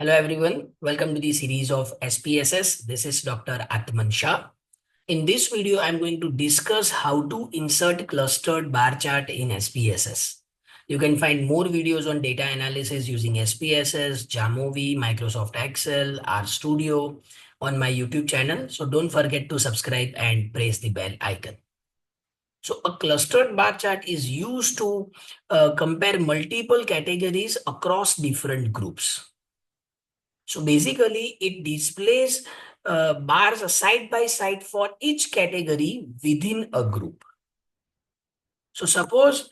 Hello everyone, welcome to the series of SPSS. This is Dr. Atman Shah. In this video, I'm going to discuss how to insert clustered bar chart in SPSS. You can find more videos on data analysis using SPSS, Jamovi, Microsoft Excel, RStudio on my YouTube channel. So don't forget to subscribe and press the bell icon. So a clustered bar chart is used to compare multiple categories across different groups. So basically, it displays bars side by side for each category within a group. So suppose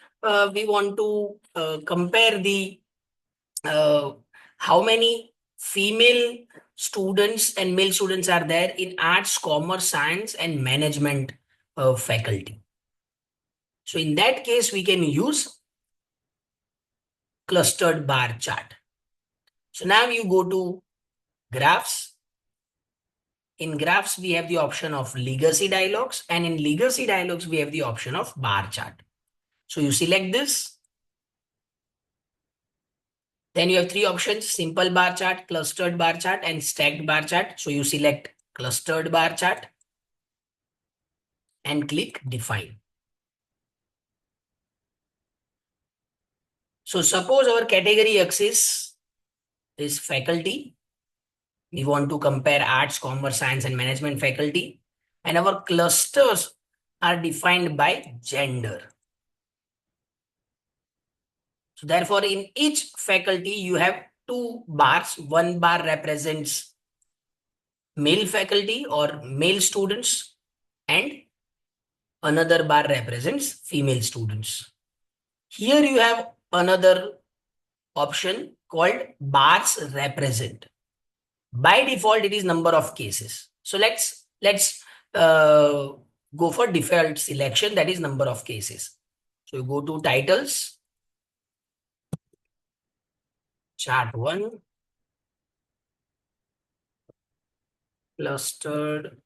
we want to compare the uh, how many female students and male students are there in arts, commerce, science, and management faculty. So in that case, we can use clustered bar chart. So now you go to graphs. In graphs, we have the option of legacy dialogues, and in legacy dialogues, we have the option of bar chart. So you select this. Then you have three options: simple bar chart, clustered bar chart, and stacked bar chart. So you select clustered bar chart and click define. So suppose our category axis is faculty. We want to compare arts, commerce, science, and management faculty. And our clusters are defined by gender. So therefore, in each faculty, you have two bars. One bar represents male faculty or male students, and another bar represents female students. Here you have another option called bars represent. By default, it is number of cases. So let's go for default selection, that is number of cases. So you go to titles, chart 1, clustered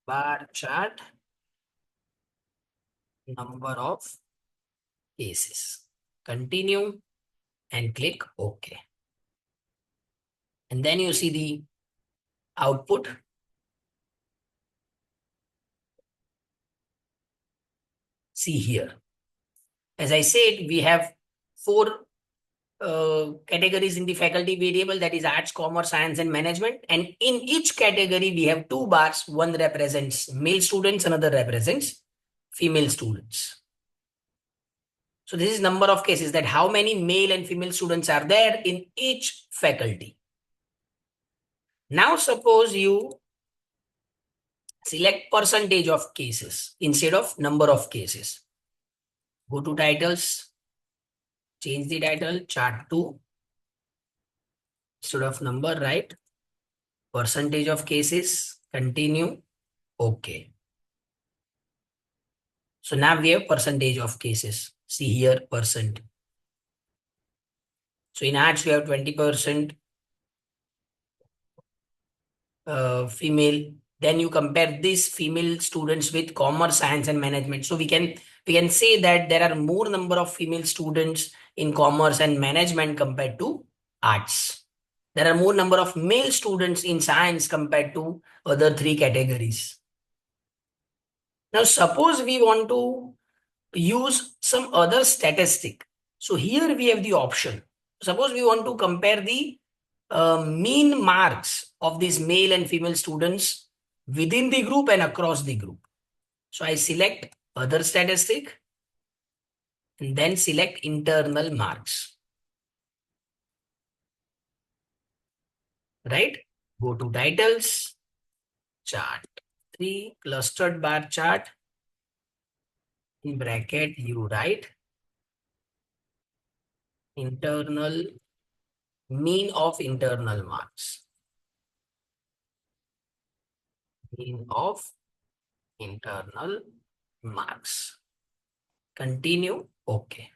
bar chart, number of cases. Continue and click OK. And then you see the output. See here. As I said, we have four categories in the faculty variable, that is arts, commerce, science, and management. And in each category, we have two bars. One represents male students, another represents female students. So this is number of cases, that how many male and female students are there in each faculty. Now suppose you select percentage of cases instead of number of cases. Go to titles, change the title, chart 2. Instead of number, right? Percentage of cases, continue, OK. So now we have percentage of cases. See here, percent. So in arts, we have 20% female. Then you compare these female students with commerce, science, and management. So we can say that there are more number of female students in commerce and management compared to arts. There are more number of male students in science compared to other three categories. Now, suppose we want to use some other statistic. So here we have the option. Suppose we want to compare the mean marks of these male and female students within the group and across the group. So I select other statistic and then select internal marks. Right? Go to titles, chart 3, clustered bar chart. In bracket, you write internal mean of internal marks. Mean of internal marks. Continue. OK.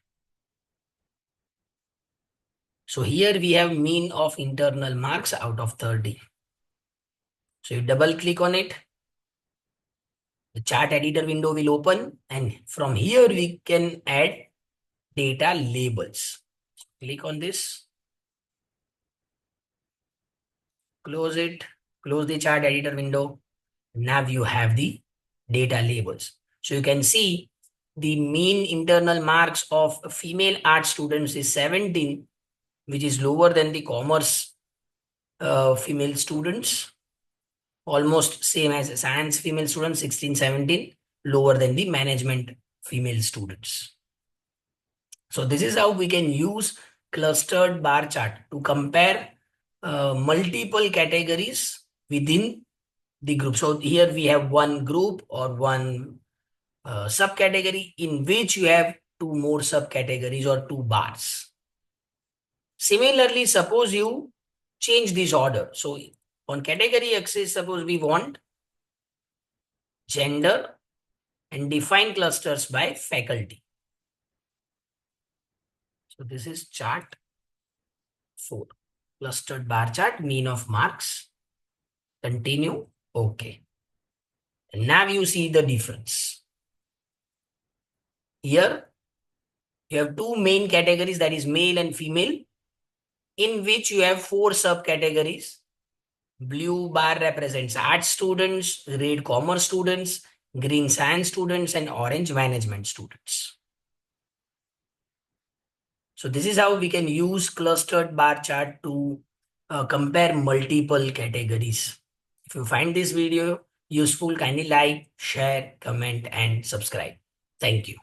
So here we have mean of internal marks out of 30. So you double click on it. The chart editor window will open, and from here we can add data labels. Click on this. Close it, close the chart editor window. Now you have the data labels. So you can see the mean internal marks of female art students is 17, which is lower than the commerce female students. Almost same as science female students, 16, 17, lower than the management female students. So this is how we can use clustered bar chart to compare multiple categories within the group. So here we have one group or one subcategory in which you have two more subcategories or two bars. Similarly, suppose you change this order. So on category axis, suppose we want gender and define clusters by faculty. So this is chart 4. Clustered bar chart, mean of marks. Continue. Okay. And now you see the difference. Here you have two main categories, that is male and female, in which you have four subcategories. Blue bar represents art students, red commerce students, green science students, and orange management students. So this is how we can use clustered bar chart to compare multiple categories. If you find this video useful, kindly like, share, comment, and subscribe. Thank you.